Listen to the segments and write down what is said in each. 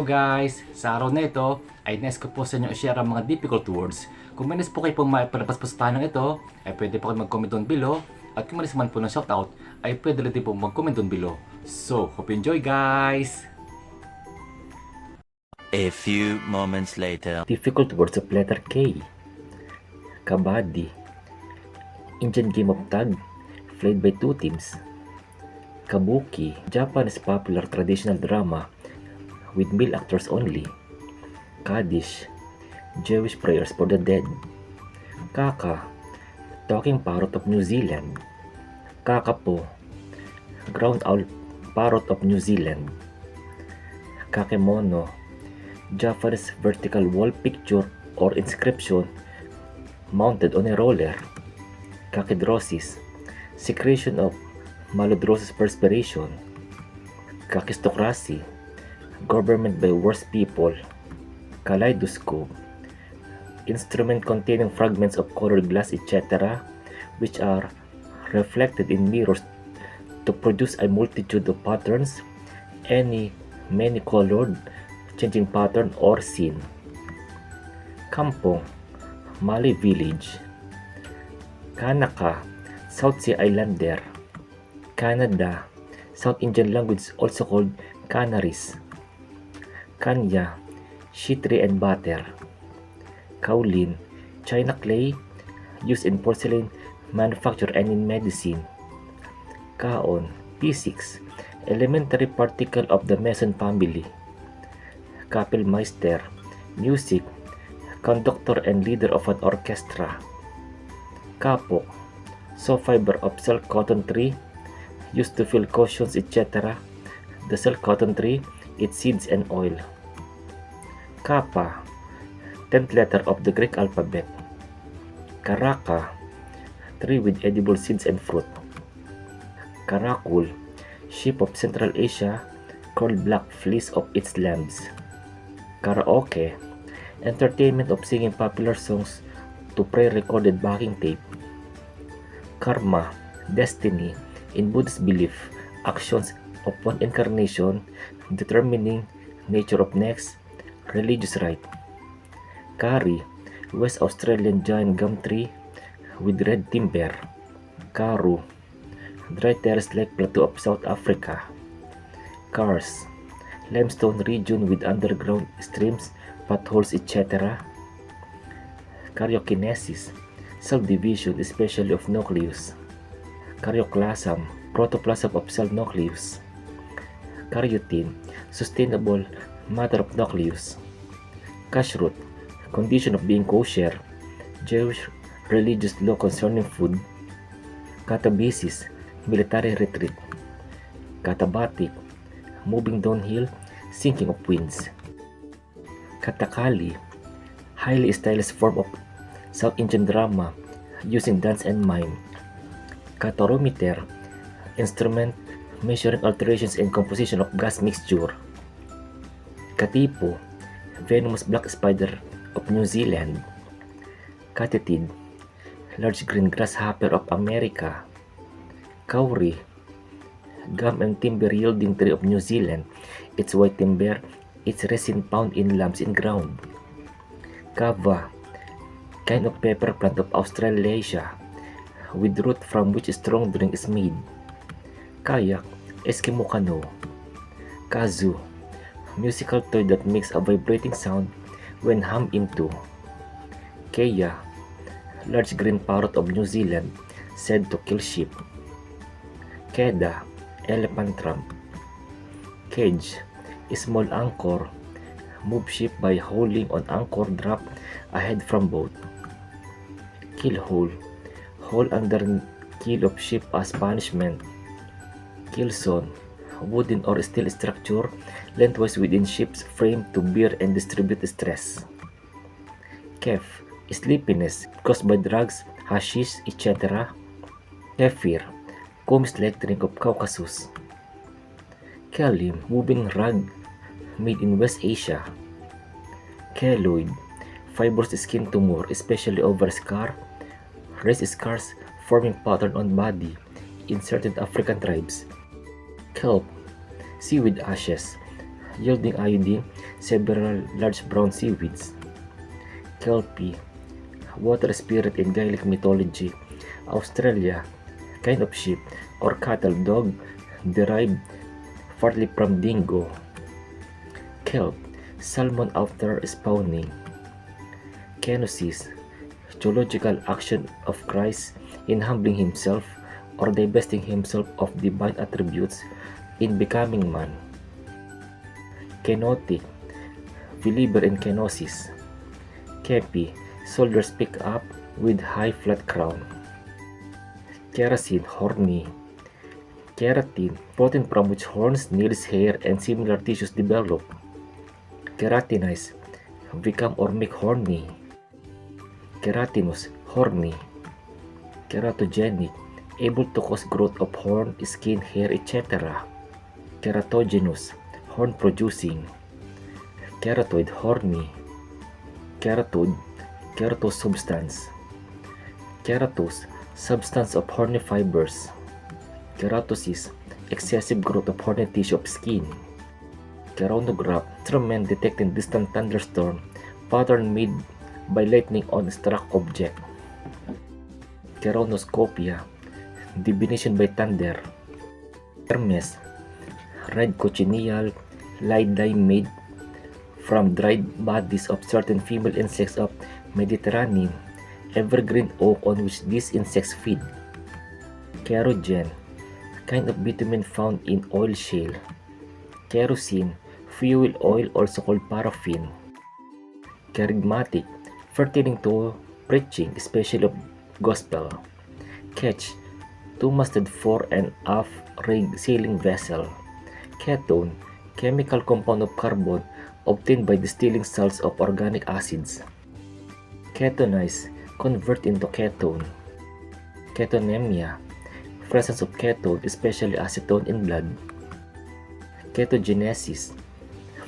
Hello guys! Sa araw na ito ay nais ko po sa inyo i-share ang mga difficult words. Kung may nais po kayo pong maipalabas po sa tanong ito, ay pwede po kayo mag-comment down below. At kung may nais man po ng shoutout, ay pwede rin po mag-comment down below. So, hope you enjoy guys! A few moments later. Difficult words of letter K. Kabaddi. Indian game of tag, played by two teams. Kabuki. Japanese popular traditional drama with male actors only. Kaddish. Jewish prayers for the dead. Kaka. Talking parrot of New Zealand. Kakapo. Ground owl parrot of New Zealand. Kakemono. Japanese vertical wall picture or inscription mounted on a roller. Kakidrosis. Secretion of malodorous perspiration. Kakistocracy. Government by worse people. Kaleidoscope. Instrument containing fragments of colored glass, etc., which are reflected in mirrors to produce a multitude of patterns, any many-colored changing pattern or scene. Kampong. Malay village. Kanaka. South Sea Islander. Canada. South Indian language also called Canaries. Kanya. Sheet tree and butter. Kaolin. China clay used in porcelain manufacture and in medicine. Kaon. Physics. Elementary particle of the meson family. Kapellmeister. Music. Conductor and leader of an orchestra. Kapok. Saw fiber of silk cotton tree used to fill cushions, etc. The silk cotton tree, its seeds and oil. Kappa. 10th letter of the Greek alphabet. Karaka. Tree with edible seeds and fruit. Karakul. Sheep of Central Asia called black fleece of its lambs. Karaoke. Entertainment of singing popular songs to pre-recorded backing tape. Karma. Destiny. In Buddhist belief, actions of one incarnation determining nature of next. Religious rite. Kari. West Australian giant gum tree with red timber. Karu. Dry terrace lake plateau of South Africa. Kars. Limestone region with underground streams, potholes, etc. Karyokinesis. Cell division, especially of nucleus. Karyoplasm. Protoplasm of cell nucleus. Karyotin. Sustainable matter of nucleus. Kashrut. Condition of being kosher. Jewish religious law concerning food. Katabasis. Military retreat. Katabatic. Moving downhill, sinking of winds. Katakali. Highly stylized form of South Indian drama using dance and mime. Katorometer. Instrument measuring alterations in composition of gas mixture. Katipo. Venomous black spider of New Zealand. Katitid. Large green grasshopper of America. Kauri. Gum and timber yielding tree of New Zealand. Its white timber, its resin found in lumps in ground. Kava. Kind of pepper plant of Australasia, with root from which strong drink is made. Kayak. Eskimo canoe. Kazoo. Musical toy that makes a vibrating sound when hummed into. Keya. Large green parrot of New Zealand, said to kill sheep. Keda. Elephant trunk. Cage. Small anchor. Move ship by hauling on anchor drop ahead from boat. Keelhole. Hole under keel of ship as punishment. Keelson. Wooden or steel structure lengthwise within ship's frame to bear and distribute stress. Kef. Sleepiness caused by drugs, hashish, etc. Kefir. Comb-like drink of Caucasus. Kelim. Woven rag made in West Asia. Keloid. Fibrous skin tumor, especially over scar. Raised scars forming pattern on body in certain African tribes. Kelp. Seaweed ashes, yielding iodine, several large brown seaweeds. Kelpie, water spirit in Gaelic mythology. Australia, kind of sheep or cattle dog derived partly from dingo. Kelp, salmon after spawning. Kenosis, geological action of Christ in humbling himself or divesting himself of divine attributes in becoming man. Kenotic, believer in kenosis. Kepi, soldiers pick up with high flat crown. Keratin, horny. Keratin, protein from which horns, nails, hair, and similar tissues develop. Keratinize, become or make horny. Keratinous, horny. Keratogenic, able to cause growth of horn, skin, hair, etc. Keratogenous, horn producing. Keratoid, horny. Keratode, keratose substance. Keratose, substance of horny fibers. Keratosis, excessive growth of horny tissue of skin. Keronograph, instrument detecting distant thunderstorm, pattern made by lightning on struck object. Keronoscopia, divination by thunder. Hermes, red cochineal light dye made from dried bodies of certain female insects of Mediterranean, evergreen oak on which these insects feed. Kerogen, kind of bitumen found in oil shale. Kerosene, fuel oil also called paraffin. Kerygmatic, pertaining to preaching, especially of gospel. Ketch, two-masted fore and aft rig sailing vessel. Ketone, chemical compound of carbon obtained by distilling salts of organic acids. Ketonize, convert into ketone. Ketonemia, presence of ketone, especially acetone in blood. Ketogenesis,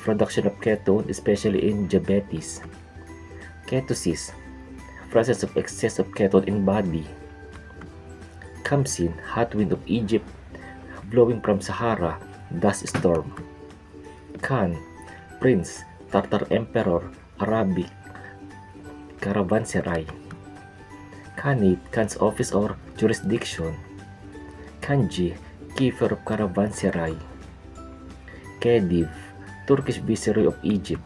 production of ketone, especially in diabetes. Ketosis, presence of excess of ketone in body. Khamsin, hot wind of Egypt, blowing from Sahara, dust storm. Khan, prince, Tartar emperor, Arabic, caravanserai. Khanate, Khan's office or jurisdiction. Kanji, keeper of caravanserai. Khedive, Turkish viceroy of Egypt.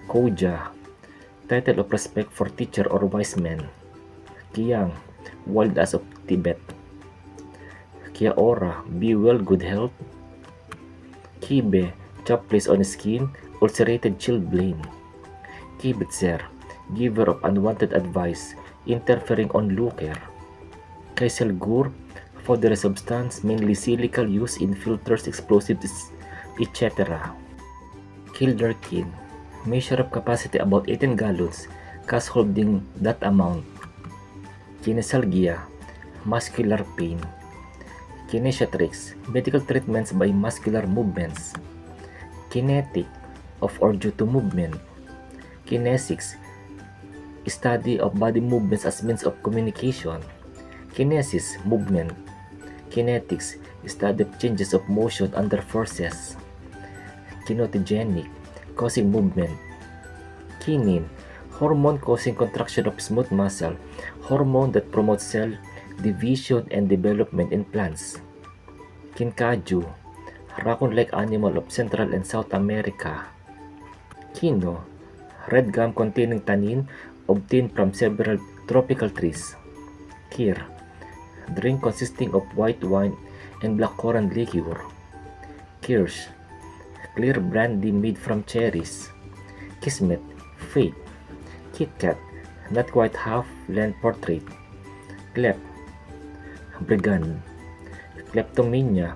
Khoja, title of respect for teacher or wise man. Kiang, wild ass of Tibet. Kiaora, be well, good health. Kibe, chop place on skin, ulcerated chilblain. Kibitzer, giver of unwanted advice, interfering on looker. Kaiselgur, fodder substance mainly silical used in filters, explosives, etc. Kilderkin, measure of capacity about 18 gallons, cask holding that amount. Kinesalgia, muscular pain. Kinesiatrix, medical treatments by muscular movements. Kinetic, of or due to movement. Kinesics, study of body movements as means of communication. Kinesis, movement. Kinetics, study of changes of motion under forces. Kinetogenic, causing movement. Kinin, hormone causing contraction of smooth muscle, hormone that promotes cell division and development in plants. Kinkaju, raccoon-like animal of Central and South America. Kino, red gum containing tannin obtained from several tropical trees. Kir, drink consisting of white wine and blackcurrant liqueur. Kirsch, clear brandy made from cherries. Kismet, fate. Kit Kat, not quite half-length portrait. Klep, brigand. Kleptomania,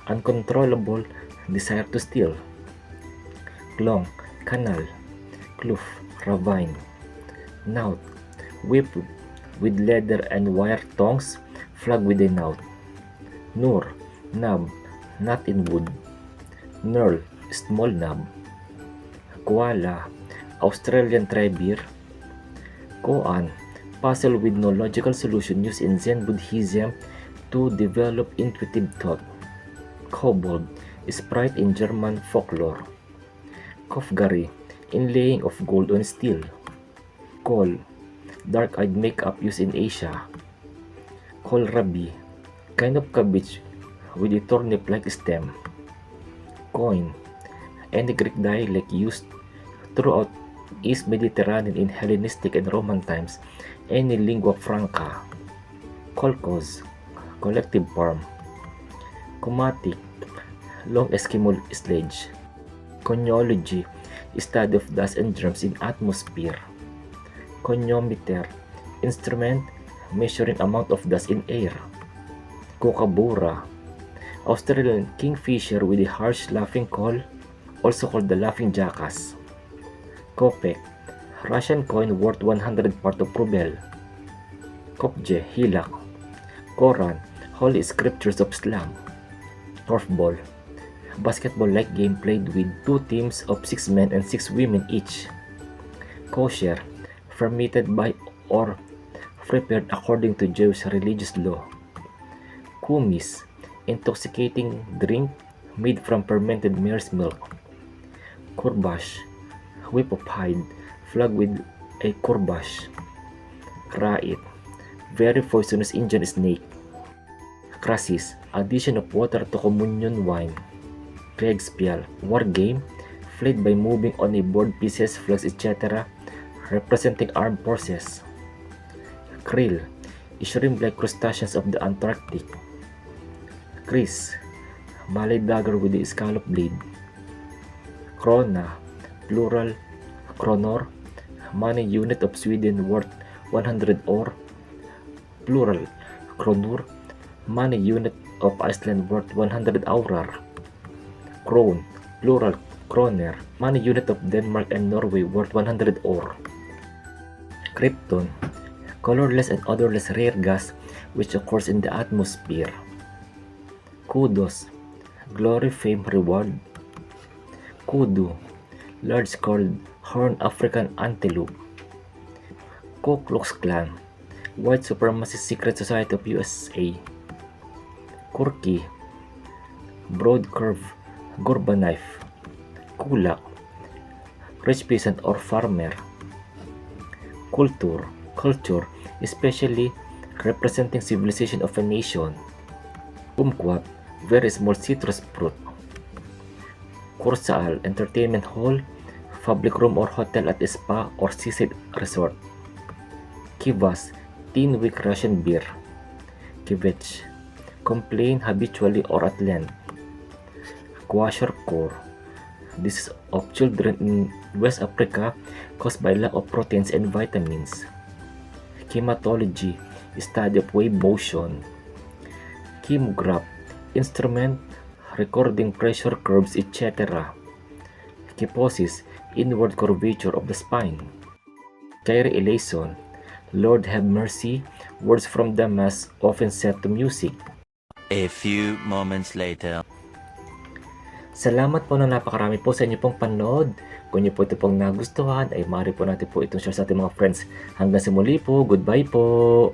uncontrollable desire to steal. Klong, canal. Kloof, ravine. Knout, whip with leather and wire tongs, flag with a knout. Nur, knob, not in wood. Knurl, small knob. Koala, Australian tribeer. Koan, puzzle with no logical solution used in Zen Buddhism to develop intuitive thought. Kobold, sprite in German folklore. Kofgari, inlaying of gold on steel. Kohl, dark-eyed makeup used in Asia. Kohlrabi, kind of cabbage with a turnip-like stem. Koin, any Greek dialect used throughout East Mediterranean in Hellenistic and Roman times, any lingua franca. Kolkhoz, collective form. Komatik, long Eskimo sledge. Konyology, study of dust and germs in atmosphere. Konyometer, instrument measuring amount of dust in air. Kookaburra, Australian kingfisher with a harsh laughing call, also called the laughing jackass. Kopek, Russian coin worth 100 part of ruble. Kopje, hilak. Koran, holy scriptures of Islam. Korfball, basketball-like game played with 2 teams of 6 men and 6 women each. Kosher, fermented by or prepared according to Jewish religious law. Kumis, intoxicating drink made from fermented mare's milk. Kurbash, whip of hide, flogged with a kurbash. Krait, very poisonous Indian snake. Krasis, addition of water to communion wine. Kriegspiel, war game, played by moving on a board pieces, flags, etc., representing armed forces. Krill, shrimp-like crustaceans of the Antarctic. Kris, Malay dagger with a scallop blade. Krona, plural, kronor, money unit of Sweden worth 100 or, plural, kronur, money unit of Iceland worth 100 aurar. Kron, plural, kroner, money unit of Denmark and Norway worth 100 or. Krypton, colorless and odorless rare gas which occurs in the atmosphere. Kudos, glory, fame, reward. Kudu, large called horned African antelope. Ku Klux Klan, white supremacist secret society of USA. Kurki, broad curve, Gurba knife. Kulak, rich peasant or farmer. Culture, especially representing civilization of a nation. Kumquat, very small citrus fruit. Kursaal, entertainment hall, public room or hotel at a spa or seaside resort. Kivas, thin weak Russian beer. Kivech, complain habitually or at length. Kwashiorkor, disease of children in West Africa caused by lack of proteins and vitamins. Chematology, study of wave motion. Chemograph, instrument recording pressure curves, etc. Kyphosis, inward curvature of the spine. Kyrie eleison, Lord have mercy, words from the Mass often set to music. A few moments later. Salamat po na napakarami po sa inyo pong panood. Kung niyo po ito pong nagustuhan, ay maaari po natin po itong share sa ating mga friends. Hanggang sa muli po, goodbye po!